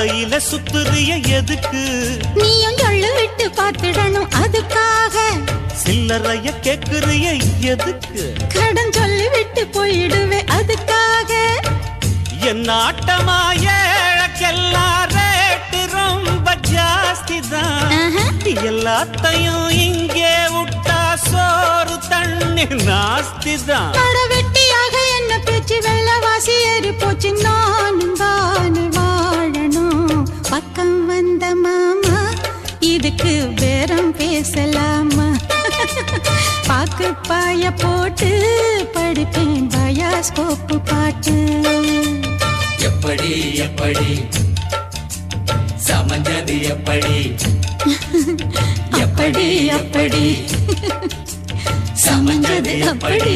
கையில சுத்துறிய எதுக்கு? நீயும் சொல்லு விட்டு பார்த்துடணும் அதுக்காக. சில்லறைய கேக்குறிய எதுக்கு? கடன் சொல்லி விட்டு போயிடுவே அதுக்காக. என் ஆட்டமா ஏழக்கெல்லாம் ரேட்டு ரொம்ப ஜாஸ்தி தான். எல்லாத்தையும் இங்கே விட்டா சோறு தண்ணி நாஸ்தி தான். வெட்டியாக என்ன பேச்சு வெள்ளவாசி ஏறி போச்சு. நானும் தானே வாழணும். பக்கம் வந்த மாமா இதுக்கு பேரம் பேசலாமா? பாக்கு பாய போட்டு படிப்பேன் பயாஸ்கோப்பு பாட்டு. எப்படி எப்படி சமஞ்சது எப்படி அப்படி அப்படி சமஞ்சது அப்படி.